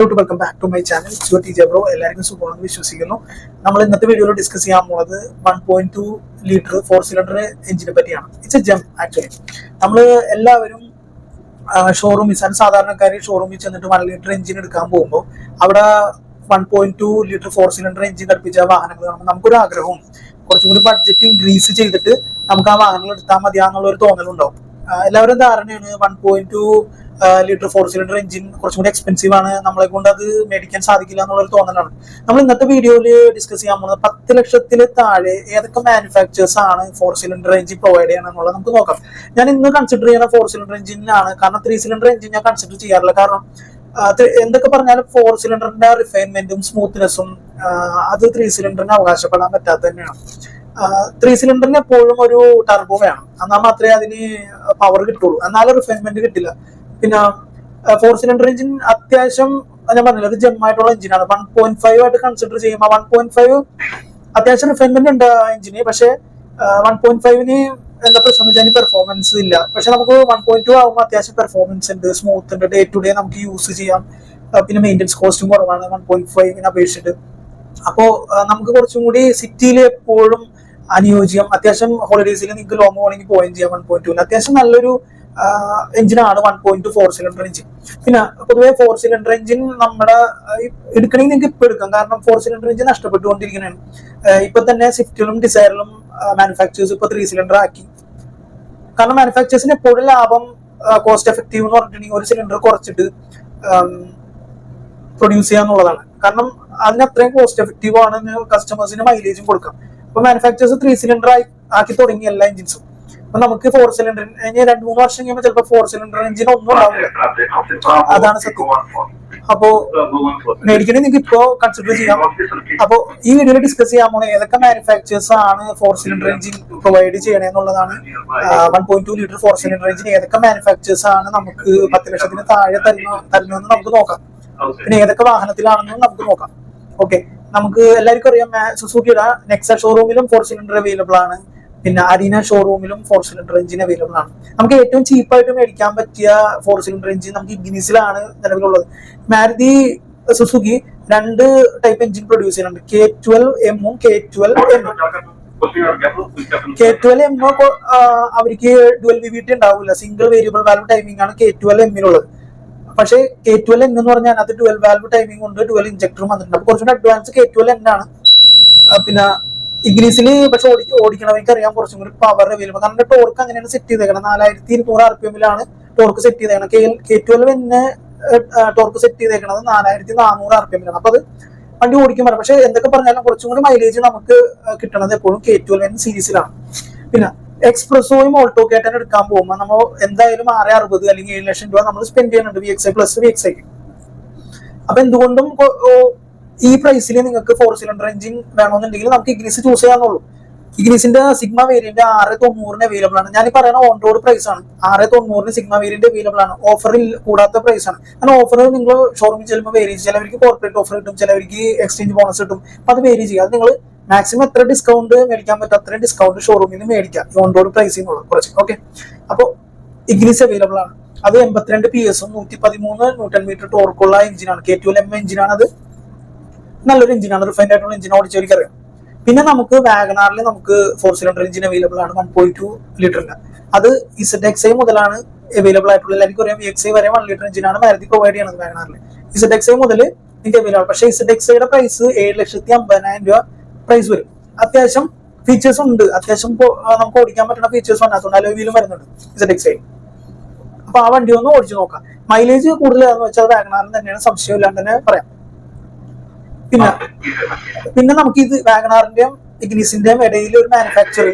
Welcome back to my channel TJ bro. എല്ലാവർക്കും സുഖമാണെന്ന് വിശ്വസിക്കുന്നു. നമ്മൾ ഇന്നത്തെ വീഡിയോയിൽ ഡിസ്കസ് ചെയ്യാൻ പോകുന്നത് 1.2 ലിറ്റർ 4 സിലിണ്ടർ എഞ്ചിനെ പറ്റിയാണ്. ഇറ്റ്സ് എ ജം ആക്ച്വലി. നമ്മൾ എല്ലാവരും ഷോറൂമിൽ സാധാരണക്കാർ ഷോറൂമിൽ ചെന്നിട്ട് 1 ലിറ്റർ എഞ്ചിൻ എടുക്കാൻ പോകുമ്പോൾ അവിടെ 1.2 ലിറ്റർ 4 സിലിണ്ടർ എഞ്ചിൻ ഘടിപ്പിച്ച വാഹനങ്ങൾ കാണുമ്പോൾ നമുക്കൊരു ആഗ്രഹവും കുറച്ചും കൂടി ബഡ്ജറ്റ് ഇൻക്രീസ് ചെയ്തിട്ട് നമുക്ക് ആ വാഹനങ്ങൾ എടുത്താൽ മതിയാന്നുള്ള ഒരു തോന്നലുണ്ടാവും. എല്ലാവരും ധാരണയാണ് 1.2 ലിറ്റർ 4 സിലിണ്ടർ എഞ്ചിൻ കുറച്ചും കൂടി എക്സ്പെൻസീവ് ആണ്, നമ്മളെ കൊണ്ട് അത് മേടിക്കാൻ സാധിക്കില്ല എന്നുള്ളൊരു തോന്നലാണ്. നമ്മൾ ഇന്നത്തെ വീഡിയോയിൽ ഡിസ്കസ് ചെയ്യാൻ പോകുന്നത് 10 ലക്ഷത്തിൽ താഴെ ഏതൊക്കെ മാനുഫാക്ചേഴ്സ് ആണ് 4 സിലിണ്ടർ എഞ്ചിൻ പ്രൊവൈഡ് ചെയ്യണമെന്നുള്ളത് നമുക്ക് നോക്കാം. ഞാൻ ഇന്ന് കൺസിഡർ ചെയ്യുന്ന 4 സിലിണ്ടർ എഞ്ചിനാണ്, കാരണം 3 സിലിണ്ടർ എഞ്ചിൻ ഞാൻ കൺസിഡർ ചെയ്യാറില്ല. കാരണം എന്തൊക്കെ പറഞ്ഞാലും 4 സിലിണ്ടറിന്റെ റിഫൈൻമെന്റും സ്മൂത്ത്നെസ്സും അത് 3 സിലിണ്ടറിന് അവകാശപ്പെടാൻ പറ്റാത്ത തന്നെയാണ്. 3 സിലിണ്ടറിന് എപ്പോഴും ഒരു ടർബോ വേണം, എന്നാൽ മാത്രമേ അതിന് പവർ കിട്ടുള്ളൂ, എന്നാലും റിഫൈൻമെന്റ് കിട്ടില്ല. പിന്നെ 4 സിലിണ്ടർ എഞ്ചിൻ അത്യാവശ്യം ഞാൻ പറഞ്ഞില്ല ഒരു ജെമ്മായിട്ടുള്ള എഞ്ചിനാണ്. 1.5 ആയിട്ട് കൺസിഡർ ചെയ്യുമ്പോൾ 1.5 അത്യാവശ്യം റിഫൈൻമെന്റ് ഉണ്ട് എഞ്ചിന്. പക്ഷെ 1.5ന് എന്താ പ്രശ്നം എന്ന് വെച്ചാൽ പെർഫോമൻസ് ഇല്ല. പക്ഷെ നമുക്ക് 1.2 ആകുമ്പോൾ അത്യാവശ്യം പെർഫോമൻസ് ഉണ്ട്, സ്മൂത്ത് ഉണ്ട്, ഡേ ടു ഡേ നമുക്ക് യൂസ് ചെയ്യാം. പിന്നെ മെയിൻ്റെനൻസ് കോസ്റ്റും കുറവാണ് 1.5നെ അപേക്ഷിച്ചിട്ട്. അപ്പോൾ നമുക്ക് കുറച്ചും കൂടി സിറ്റിയിൽ എപ്പോഴും അനുയോജ്യം. അത്യാവശ്യം ഹോളിഡേയ്സിൽ നിങ്ങൾക്ക് ലോങ് പോകണമെങ്കിൽ പോവുകയും ചെയ്യാം 1.2. അത്യാവശ്യം നല്ലൊരു എഞ്ചിനാണ് 1.4 സിലിണ്ടർ എഞ്ചിൻ. പിന്നെ പൊതുവെ 4 സിലിണ്ടർ എഞ്ചിൻ നമ്മുടെ എടുക്കണമെങ്കിൽ നിങ്ങൾക്ക് ഇപ്പൊ എടുക്കാം, കാരണം 4 സിലിണ്ടർ എഞ്ചിൻ നഷ്ടപ്പെട്ടുകൊണ്ടിരിക്കുന്നതാണ്. ഇപ്പൊ തന്നെ സ്വിഫ്റ്റിലും ഡിസൈറിലും മാനുഫാക്ചേഴ്സ് ഇപ്പൊ 3 സിലിണ്ടർ ആക്കി. കാരണം മാനുഫാക്ചേഴ്സിന് എപ്പോഴും ലാഭം കോസ്റ്റ് എഫക്റ്റീവ് എന്ന് പറഞ്ഞിട്ടുണ്ടെങ്കിൽ ഒരു സിലിണ്ടർ കുറച്ചിട്ട് പ്രൊഡ്യൂസ് ചെയ്യാന്നുള്ളതാണ്. കാരണം അതിന് അത്രയും കോസ്റ്റ് എഫക്റ്റീവ് ആണ്, കസ്റ്റമേഴ്സിന് മൈലേജും കൊടുക്കാം. അപ്പൊ മാനുഫാക്ചേഴ്സ് 3 സിലിണ്ടർ ആക്കി തുടങ്ങി എല്ലാ എഞ്ചിൻസും. അപ്പൊ നമുക്ക് 4 സിലിണ്ടർ 2-3 വർഷം കഴിയുമ്പോൾ ചിലപ്പോൾ 4 സിലിണ്ടർ എഞ്ചിൻ ഒന്നും ഉണ്ടാവില്ല. അതാണ് സത്യം. അപ്പോ മേടിക്കണേ നിങ്ങൾക്ക് ഇപ്പോ കൺസിഡർ ചെയ്യാം. അപ്പോ ഈ വീഡിയോയിൽ ഡിസ്കസ് ചെയ്യാൻ പോകുന്നത് ഏതൊക്കെ മാനുഫാക്ചേഴ്സ് ആണ് 4 സിലിണ്ടർ എഞ്ചിൻ പ്രൊവൈഡ് ചെയ്യണേ എന്നുള്ളതാണ്. 1.2 ലിറ്റർ 4 സിലിണ്ടർ എഞ്ചിൻ ഏതൊക്കെ മാനുഫാക്ചേഴ്സ് ആണ് നമുക്ക് 10 ലക്ഷത്തിന് താഴെ തരുന്നതെന്ന് നമുക്ക് നോക്കാം. പിന്നെ ഏതൊക്കെ വാഹനത്തിലാണെന്നും നമുക്ക് നോക്കാം. ഓക്കെ, നമുക്ക് എല്ലാവർക്കും അറിയാം സുസുക്കിയുടെ നെക്സ ഷോറൂമിലും 4 സിലിണ്ടർ അവൈലബിൾ ആണ്. പിന്നെ അരീന ഷോറൂമിലും 4 സിലിണ്ടർ എഞ്ചിൻ അവൈലബിൾ ആണ്. നമുക്ക് ഏറ്റവും ചീപ്പായിട്ട് മേടിക്കാൻ പറ്റിയ 4 സിലിണ്ടർ എഞ്ചിൻ നമുക്ക് ഇഗ്നിസിലാണ് നിലവിലുള്ളത്. Maruti Suzuki 2 type engine produce ചെയ്യുന്നുണ്ട്, K12M ഉം K12M. K12M അവർക്ക് ഡുവൽ VVT ഉണ്ടാവില്ല, സിംഗിൾ വേരിയബിൾ വാൽവ് ടൈമിംഗ് ആണ് K12M-നുള്ളത്. പക്ഷേ K12N എന്ന് പറഞ്ഞാൽ അത് ഡുവൽ വാൽവ് ടൈമിംഗ് ഉണ്ട്, ഡുവൽ ഇഞ്ചക്ടറും വന്നിട്ടുണ്ട്. അപ്പൊ കുറച്ചുകൂടി അഡ്വാൻസ് K12N ആണ്. പിന്നെ ഇഗ്നിസില് പക്ഷെ ഓടിക്കണവർക്ക് അറിയാം കുറച്ചും കൂടി പവർ അവൈലബിൾ. കാരണം ടോർക്ക് അങ്ങനെയാണ് സെറ്റ് ചെയ്തേക്കണം, 4200 RPM-ലാണ് ടോർക്ക് സെറ്റ് ചെയ്തേക്കണം. K12N torque set ചെയ്തേക്കണത് 4400 RPM-ലാണ്. അപ്പൊ അത് വണ്ടി ഓടിക്കാൻ പറയാം. പക്ഷെ എന്തൊക്കെ പറഞ്ഞാലും കുറച്ചും കൂടി മൈലേജ് നമുക്ക് കിട്ടണത് എപ്പോഴും K12N സീരീസിലാണ്. പിന്നെ എക്സ്പ്രസോയും ഓൾട്ടോ കേട്ടൻ എടുക്കാൻ പോകുമ്പോൾ നമ്മൾ എന്തായാലും 660 അല്ലെങ്കിൽ 7 ലക്ഷം രൂപ നമ്മൾ സ്പെൻഡ് ചെയ്യുന്നുണ്ട് VXI പ്ലസ് VXI. അപ്പൊ എന്തുകൊണ്ടും ഈ പ്രൈസിൽ നിങ്ങൾക്ക് 4 സിലിണ്ടർ എഞ്ചിൻ വേണമെന്നുണ്ടെങ്കിൽ നമുക്ക് ഇഗ്നിസ് ചൂസ് ചെയ്യാന്നുള്ളൂ. ഇഗ്നിസിന്റെ സിഗ്മ വേരിയന്റ് 690 അവൈലബിൾ ആണ്. ഞാൻ ഈ പറയുന്ന ഓൺ റോഡ് പ്രൈസ് ആണ്. 690 സിഗ്മ വേരിയന്റ് അവൈലബിൾ ആണ്, ഓഫറിൽ കൂടാത്ത പ്രൈസ് ആണ്. കാരണം ഓഫർ നിങ്ങൾ ഷോറൂമിൽ ചെല്ലുമ്പോൾ വേരി ചെയ്യും. ചിലവർക്ക് കോർപ്പറേറ്റ് ഓഫർ കിട്ടും, ചിലവർക്ക് എക്സ്ചേഞ്ച് ബോണസ് കിട്ടും. അപ്പൊ അത് വേരി ചെയ്യും. അത് നിങ്ങൾ മാക്സിമം എത്ര ഡിസ്കൗണ്ട് മേടിക്കാൻ പറ്റും അത്രയും ഡിസ്കൗണ്ട് ഷോറൂമിൽ നിന്ന് മേടിക്കാം, ഓൺ റോഡ് പ്രൈസിനുള്ളത് കുറച്ച്. ഓക്കെ, അപ്പോൾ ഇഗ്നിസ് അവൈലബിൾ ആണ്. അത് 82 PS 113 Nm ടോർക്കുള്ള എഞ്ചിനാണ്, K12M എഞ്ചിനാണ്. അത് നല്ലൊരു എഞ്ചിനാണ്, റിഫൈൻഡ് ആയിട്ടുള്ള എഞ്ചിൻ ഓടിച്ചവർക്ക് അറിയാം. പിന്നെ നമുക്ക് വാഗണാറിൽ നമുക്ക് 4 സിലിണ്ടർ എഞ്ചിൻ അവൈലബിൾ ആണ് 1.2 ലിറ്ററിന്റെ. അത് ZXi മുതലാണ് അവൈലബിൾ ആയിട്ടുള്ള. എല്ലാവർക്കും അറിയാം VXI വരെ 1 ലിറ്റർ എഞ്ചിനാണ് മാരുതി പ്രൊവൈഡ് ചെയ്യുന്നത് വാഗണാറിൽ. ZXi മുതൽ നിങ്ങൾക്ക് അവൈലബിൾ. പക്ഷേ ZXiയുടെ പ്രൈസ് 7,50,000 രൂപ പ്രൈസ് വരും. അത്യാവശ്യം ഫീച്ചേഴ്സ് ഉണ്ട്, അത്യാവശ്യം നമുക്ക് ഓടിക്കാൻ പറ്റുന്ന ഫീച്ചേഴ്സ് വന്നാത്തുണ്ട്. അലോയിലും വരുന്നുണ്ട് ZXi. അപ്പൊ ആ വണ്ടി ഒന്ന് ഓടിച്ചു നോക്കാം. മൈലേജ് കൂടുതലാണെന്ന് വെച്ചാൽ വാഗണാറിൽ തന്നെയാണ്, സംശയമില്ലാണ്ട് തന്നെ പറയാം. പിന്നെ നമുക്ക് ഇത് വാഗണാറിന്റെയും ഇഗ്നിസിന്റെയും ഇടയിൽ ഒരു മാനുഫാക്ചർ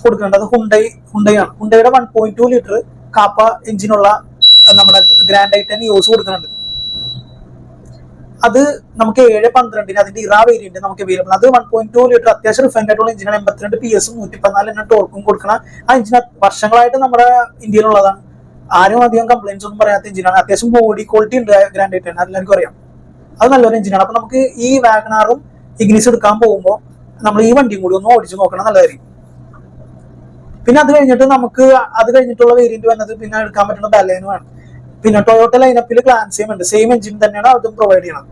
കൊടുക്കുന്നുണ്ട്, അത് ഹുണ്ടൈ ആണ്. ഹുണ്ടൈയുടെ 1.2 ലിറ്റർ കാപ്പ എഞ്ചിനുള്ള നമ്മുടെ ഗ്രാൻഡ് ഐ10 യൂസ് കൊടുക്കുന്നുണ്ട്. അത് നമുക്ക് 712 അതിന്റെ ഇറ വേരിയന്റ് നമുക്ക് അവൈലബിൾ. അത് 1.2 ലിറ്റർ അത്യാവശ്യം റിഫൈൻഡ് ആയിട്ടുള്ള എഞ്ചിനാണ്. 82 PS 114 ടോർക്കും കൊടുക്കണം. ആ എഞ്ചിൻ വർഷങ്ങളായിട്ട് നമ്മുടെ ഇന്ത്യയിലുള്ളതാണ്. ആരും അധികം കംപ്ലൈൻസ് ഒന്നും പറയാത്ത എഞ്ചിനാണ്. അത്യാവശ്യം ബോഡി ക്വാളിറ്റി ഉണ്ട് ഗ്രാൻഡ് ഐ10, അതെല്ലാവർക്കും അറിയാം. അത് നല്ലൊരു എഞ്ചിനാണ്. അപ്പൊ നമുക്ക് ഈ വാഗണാറും ഇഗ്നിസ് എടുക്കാൻ പോകുമ്പോൾ നമ്മൾ ഈ വണ്ടിയും കൂടി ഒന്ന് ഓടിച്ചു നോക്കണം, നല്ലതായിരിക്കും. പിന്നെ അത് കഴിഞ്ഞിട്ടുള്ള വേരിയന്റ് വന്നത് പിന്നെ എടുക്കാൻ പറ്റുന്ന ബലേനോ ആണ്. പിന്നെ ടൊയോട്ട ലൈനപ്പിൽ ഗ്ലാൻസിയം ഉണ്ട്, സെയിം എഞ്ചിൻ തന്നെയാണ് അതും പ്രൊവൈഡ് ചെയ്യണം.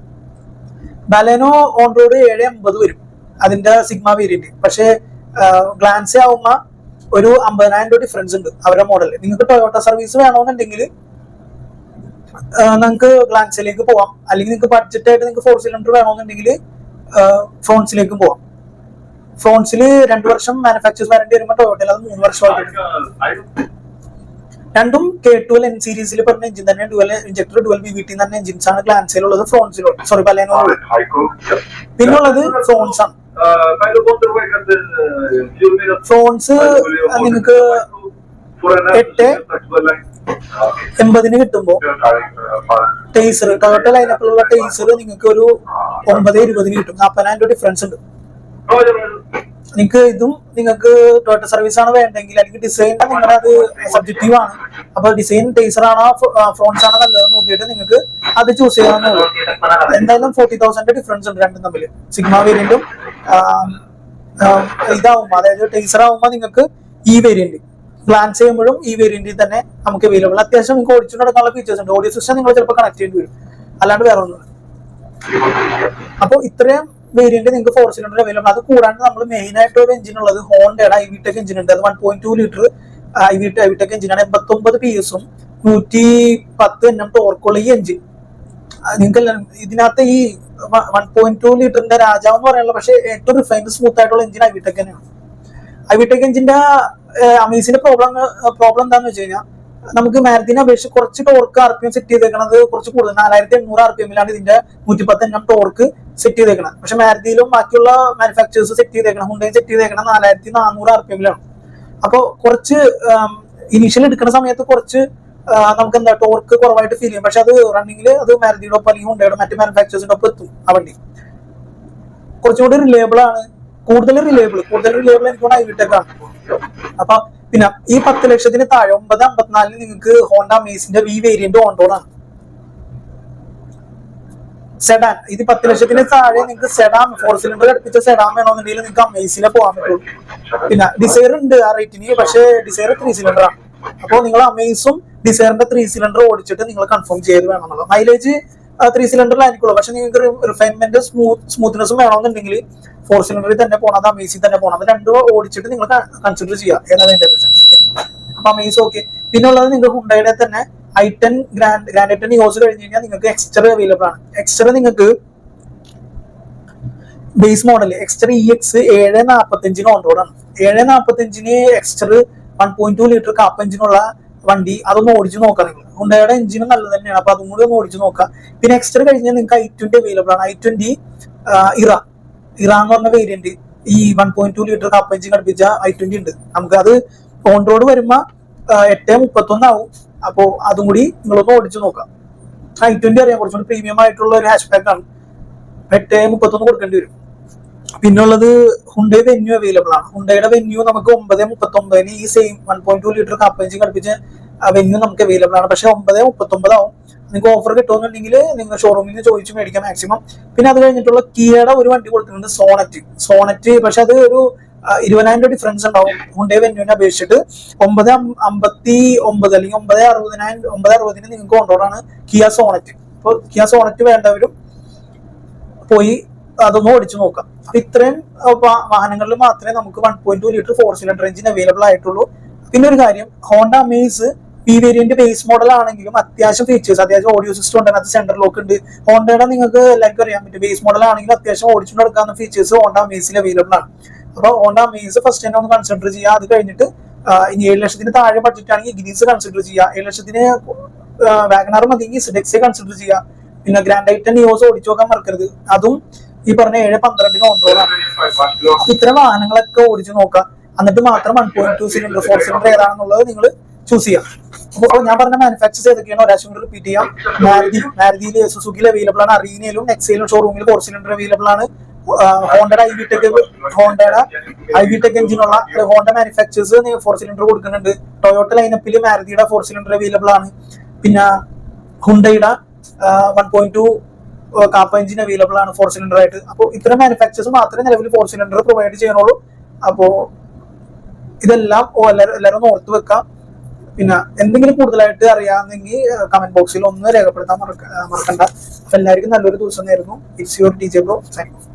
ബലെനോ ഓൺ റോഡ് 750 വരും അതിന്റെ സിഗ്മ വേരിയന്റ്. പക്ഷേ ഗ്ലാൻസി ആവുമ്പോ ഒരു 50,000 രൂപ ഡിഫറൻസ് ഉണ്ട് അവരുടെ മോഡൽ. നിങ്ങൾക്ക് ടൊയോട്ട സർവീസ് വേണമെന്നുണ്ടെങ്കിൽ നിങ്ങൾക്ക് ഗ്ലാൻസിലേക്ക് പോവാം, അല്ലെങ്കിൽ നിങ്ങൾക്ക് ബഡ്ജറ്റ് ആയിട്ട് നിങ്ങൾക്ക് 4 സിലിണ്ടർ വേണമെന്നുണ്ടെങ്കിൽ ഫ്രോൺസിലേക്കും പോവാം. ഫ്രോൺസിൽ 2 വർഷം മാനുഫാക്ചേഴ്സ് വാറന്റി വരുമ്പോൾ ടൊയോട്ടയിൽ അത് 3 വർഷമായിട്ട്. രണ്ടും K12 N സീരീസിൽ പറഞ്ഞ എഞ്ചിൻ തന്നെ, ഡുവൽ ഇഞ്ചക്ടർ ഡുവൽ VVT തന്നെ എഞ്ചിൻസ് ആണ് ഗ്ലാൻസിലുള്ളത്, ഫ്രോൺസിലുള്ളത്, സോറി ബലെനോയിലുള്ളത്. പിന്നുള്ളത് ഫ്രോൺസ് ആണ്. ഫ്രോൺസ് നിങ്ങൾക്ക് 880 കിട്ടുമ്പോ ടേസർ ടൊയോട്ട ലൈനപ്പിലുള്ള ടേസർ നിങ്ങൾക്ക് ഒരു 920 കിട്ടും. 40,000 രൂപ ഡിഫറൻസ് ഉണ്ട്. നിങ്ങൾക്ക് ഇതും നിങ്ങൾക്ക് ടൊയോട്ട സർവീസ് ആണ് വേണ്ടെങ്കിൽ, അല്ലെങ്കിൽ ഡിസൈൻ നിങ്ങളുടെ അത് സബ്ജക്റ്റീവ് ആണ്, അപ്പൊ ഡിസൈൻ ടേസർ ആണോ ഫ്രോൺസ് ആണോ നല്ലതെന്ന് നോക്കിയിട്ട് നിങ്ങൾക്ക് അത് ചൂസ് ചെയ്യാവുന്നേ. എന്തായാലും 40,000 ഡിഫറൻസ് ഉണ്ട് രണ്ടും തമ്മിൽ. സിഗ്മ വേരിയന്റും ഇതാവുമ്പോ, അതായത് ടേസർ ആവുമ്പോ നിങ്ങൾക്ക് ഈ വേരിയന്റ്, ഗ്ലാൻസ് ചെയ്യുമ്പോഴും ഈ വേരിയന്റിൽ തന്നെ നമുക്ക് അവൈലബിൾ. അത്യാവശ്യം നിങ്ങൾക്ക് ഓടിച്ചു നടക്കാനുള്ള ഫീച്ചേഴ്സ് ഉണ്ട്. ഓഡിയോ സിസ്റ്റം നിങ്ങൾ ചിലപ്പോൾ കണക്ട് ചെയ്യേണ്ടി വരും, അല്ലാണ്ട് വേറെ ഒന്നും. അപ്പോൾ ഇത്രയും വേരിയന്റ് നിങ്ങൾക്ക് 4 സിലിണ്ടർ അവൈലബിൾ. അത് കൂടാണ്ട് നമ്മൾ മെയിൻ ആയിട്ട് ഒരു എഞ്ചിൻ ഉള്ളത് ഹോണ്ടയുടെ ഐവിടെക് എഞ്ചിൻ ഉണ്ട്. അത് 1.2 ലിറ്റർ ഐവിടെക് എഞ്ചിനാണ്. 89 PS 110 Nm ടോർക്കുള്ള ഈ എഞ്ചിൻ നിങ്ങൾക്ക് ഇതിനകത്ത് ഈ 1.2 ലിറ്ററിന്റെ രാജാവ് എന്ന് പറയാനുള്ള, പക്ഷേ ഏറ്റവും റിഫൈൻഡ് സ്മൂത്ത് ആയിട്ടുള്ള എഞ്ചിൻ ഐവിടെക് തന്നെയാണ്. ഐവിടെക് എഞ്ചിന്റെ അമേസിന്റെ പ്രോബ്ലം എന്താന്ന് വെച്ച് കഴിഞ്ഞാൽ, നമുക്ക് മാരുതിനെ അപേക്ഷിച്ച് കുറച്ച് ടോർക്ക് RPM സെറ്റ് ചെയ്തേക്കണത് കുറച്ച് കൂടുതൽ, 4800 RPM ഇതിന്റെ 110 Nm ടോർക്ക് സെറ്റ് ചെയ്തേക്കണം. പക്ഷെ മാരുതിയിലും ബാക്കിയുള്ള മാനുഫാക്ചേഴ്സ് സെറ്റ് ചെയ്തേക്കണം, ഹുണ്ടയും സെറ്റ് ചെയ്തേക്കണം 4400 RPM. അപ്പൊ കുറച്ച് ഇനീഷ്യൽ എടുക്കുന്ന സമയത്ത് കുറച്ച് നമുക്ക് എന്താ ടോർക്ക് കുറവായിട്ട് ഫീൽ ചെയ്യും. പക്ഷെ അത് റണ്ണിങ്ങിൽ അത് മാരുതിയുടെ ഒപ്പം അല്ലെങ്കിൽ ഹുണ്ടയുടെ മറ്റു മാനുഫാക്ചേഴ്സിന്റെ ഒപ്പം എത്തും. ആ വണ്ടി കുറച്ചുകൂടി റിലയബിൾ ആണ്, കൂടുതൽ റിലയബിൾ എനിക്ക് ഐവിടെക് ആണ്. അപ്പൊ പിന്നെ ഈ 10 ലക്ഷത്തിന് താഴെ 954 നിങ്ങൾക്ക് ഹോണ്ട അമേസിന്റെ V വേരിയന്റ് ഓൺ റോഡ് ആണ്. സെഡാൻ, ഇത് 10 ലക്ഷത്തിന് താഴെ നിങ്ങൾക്ക് സെഡാൻ 4 സിലിണ്ടർ അടുപ്പിച്ച സെഡാൻ വേണമെന്നുണ്ടെങ്കിൽ നിങ്ങൾക്ക് അമേസിലെ പോകാൻ പറ്റുള്ളൂ. പിന്നെ ഡിസൈർ ഉണ്ട് ആ റേറ്റിന്, പക്ഷേ ഡിസൈർ 3 സിലിണ്ടർ ആണ്. അപ്പോൾ നിങ്ങൾ അമേസും ഡിസൈറിന്റെ 3 സിലിണ്ടർ ഓടിച്ചിട്ട് നിങ്ങൾ കൺഫേം ചെയ്ത് വേണമെന്നുള്ളത്. മൈലേജ് 3 സിലിണ്ടറിലായിരിക്കുള്ളൂ, പക്ഷെ നിങ്ങൾക്ക് റിഫൈൻമെന്റ് സ്മൂത്ത്നെസ്സും വേണമെന്നുണ്ടെങ്കിൽ 4 സിലിണ്ടറിൽ തന്നെ പോകണം, അത് അമേസിൽ തന്നെ പോകണം. അത് രണ്ടും ഓടിച്ചിട്ട് നിങ്ങൾ കൺസിഡർ ചെയ്യുക ഏതാണ് അതിന്റെ പ്രശ്നം. അപ്പൊ അമേസ് ഓക്കെ. പിന്നെ ഉള്ളത് നിങ്ങൾക്ക് ഹുണ്ടയുടെ തന്നെ i10 ഗ്രാൻഡ് i10 നിയോസ് കഴിഞ്ഞ് കഴിഞ്ഞാൽ നിങ്ങൾക്ക് എക്സ്റ്റർ അവൈലബിൾ ആണ്. എക്സ്റ്റർ നിങ്ങൾക്ക് base model Exter EX 745 on road ആണ്. 745 എക്സ്റ്റർ 1.2 ലിറ്റർ കാപ്പ് എഞ്ചിനുള്ള വണ്ടി, അതൊന്ന് ഓടിച്ചു നോക്കാം നിങ്ങൾ. ഹുണ്ടയുടെ എഞ്ചിനും നല്ലത് തന്നെയാണ്, അപ്പൊ അതും കൂടി ഒന്ന് ഓടിച്ചു നോക്കാം. പിന്നെ എക്സ്റ്റർ കഴിഞ്ഞാൽ നിങ്ങൾക്ക് i20 അവൈലബിൾ ആണ്. i20 ഇറ എന്ന് പറഞ്ഞ വേരിയന്റ്, ഈ 1.2 ലിറ്റർ കാപ്പ് എഞ്ചിൻ ഘടിപ്പിച്ച i20 ഉണ്ട്. നമുക്ക് അത് ഓൺ റോഡ് വരുമ്പോ 831 ആവും. അപ്പോ അതും കൂടി നിങ്ങളൊന്ന് ഓടിച്ചു നോക്കാം. i20 അറിയാം, കുറച്ചുകൂടി പ്രീമിയം ആയിട്ടുള്ള ഒരു ഹാഷ് ബാക്ക് ആണ്. 831 കൊടുക്കേണ്ടി വരും. പിന്നുള്ളത് ഹുണ്ടൈ വെന്യൂ അവൈലബിൾ ആണ്. ഹുണ്ടയുടെ വെന്യൂ നമുക്ക് 939 ഈ സെയിം 1.2 ലിറ്റർ കാപ്പ് എഞ്ചിൻ ഘടിപ്പിച്ച വെന്യൂ നമുക്ക് അവൈലബിൾ ആണ്. പക്ഷെ 939 ആവും. നിങ്ങൾക്ക് ഓഫർ കിട്ടുമെന്നുണ്ടെങ്കിൽ നിങ്ങൾ ഷോറൂമിൽ നിന്ന് ചോദിച്ചു മേടിക്കാം മാക്സിമം. പിന്നെ അത് കഴിഞ്ഞിട്ടുള്ള കിയയുടെ ഒരു വണ്ടി കൊടുക്കുന്നുണ്ട്, സോണറ്റ്. പക്ഷെ അത് ഒരു 20,000 രൂപ ഡിഫറൻസ് ഉണ്ടാവും ഹുണ്ടൈ വെന്യൂവിനെ അപേക്ഷിച്ചിട്ട്. 959 അല്ലെങ്കിൽ 960 നിങ്ങൾക്ക് കൊണ്ടുപോകാണ് കിയ സോണറ്റ്. അപ്പോൾ കിയ സോണറ്റ് വേണ്ടവരും പോയി അതൊന്നും ഓടിച്ചു നോക്കാം. അപ്പൊ ഇത്രയും വാഹനങ്ങളിൽ മാത്രമേ നമുക്ക് 1.2 ലിറ്റർ 4 സിലിണ്ടർ എഞ്ചിൻ അവൈലബിൾ ആയിട്ടുള്ളൂ. പിന്നെ ഒരു കാര്യം, ഹോണ്ട അമേസ് ഈ വേരിയന്റ് ബേസ് മോഡൽ ആണെങ്കിലും അത്യാവശ്യം ഫീച്ചേഴ്സ്, അത്യാവശ്യം ഓഡിയോ സിസ്റ്റം ഉണ്ട്, അതിനകത്ത് സെന്റർ ലോക്ക് ഉണ്ട്. ഹോണ്ടയുടെ നിങ്ങൾക്ക് എല്ലാവർക്കും അറിയാൻ പറ്റും, ബേസ് മോഡൽ ആണെങ്കിലും അത്യാവശ്യം ഓടിച്ചുകൊണ്ട് നടക്കാവുന്ന ഫീച്ചേഴ്സ് ഹോണ്ട അമേസിൽ അവൈലബിൾ ആണ്. അപ്പോൾ ഹോണ്ട അമേസ് ഫസ്റ്റ് തന്നെ ഒന്ന് കൺസിഡർ ചെയ്യുക. അത് കഴിഞ്ഞിട്ട് ഇനി 7 ലക്ഷത്തിന് താഴെ ബഡ്ജറ്റ് ആണെങ്കിൽ ഇഗ്നീസ് കൺസിഡർ ചെയ്യുക. 7 ലക്ഷത്തിന് വാഗണർ മതിയെങ്കിൽ സെഡെക്സ് കൺസിഡർ ചെയ്യുക. പിന്നെ ഗ്രാൻഡ് i10 നിയോസ് ഓടിച്ചു നോക്കാൻ മറക്കരുത്. അതും ഈ പറഞ്ഞ 712 ഓൺ റോഡാണ്. ഇത്തരം വാഹനങ്ങളൊക്കെ ഓടിച്ചു നോക്കാം. എന്നിട്ട് മാത്രം 1.2 സിലിണ്ടർ 4 സിലിണ്ടർ ഏതാണെന്നുള്ളത് നിങ്ങൾ ചൂസ് ചെയ്യാം. അപ്പോൾ ഞാൻ പറഞ്ഞ മാനുഫാക്ചേഴ്സ് ഏതൊക്കെയാണ് ഒരാഴ്ച റിപ്പീറ്റ് ചെയ്യാം. മാരുതിയിൽ സുസുക്കിയിൽ അവൈലബിൾ ആണ്. അറീനയിലും നെക്സയിലും ഷോറൂമിൽ 4 സിലിണ്ടർ അവൈലബിൾ ആണ്. ഹോണ്ടയുടെ ഐവിടെക് എഞ്ചിനുള്ള ഹോണ്ട മാനുഫാക്ചേഴ്സ് 4 സിലിണ്ടർ കൊടുക്കുന്നുണ്ട്. ടൊയോട്ട ലൈനപ്പിൽ മാരുതിയുടെ 4 സിലിണ്ടർ അവൈലബിൾ ആണ്. പിന്നെ ഹുണ്ടയുടെ 1.2 കാപ്പ എഞ്ചിൻ അവൈലബിൾ ആണ് 4 സിലിണ്ടർ ആയിട്ട്. അപ്പോൾ ഇത്തരം മാനുഫാക്ചേഴ്സ് മാത്രമേ നിലവിൽ 4 സിലിണ്ടർ പ്രൊവൈഡ് ചെയ്യണുള്ളൂ. അപ്പോൾ ഇതെല്ലാം എല്ലാവരും ഓർത്ത് വെക്കാം. പിന്നെ എന്തെങ്കിലും കൂടുതലായിട്ട് അറിയാമെങ്കിൽ കമന്റ് ബോക്സിൽ ഒന്ന് രേഖപ്പെടുത്താൻ മറക്കണ്ട. അപ്പൊ എല്ലാവർക്കും നല്ലൊരു ദിവസം നേരുന്നു. It's your DJ bro signing off.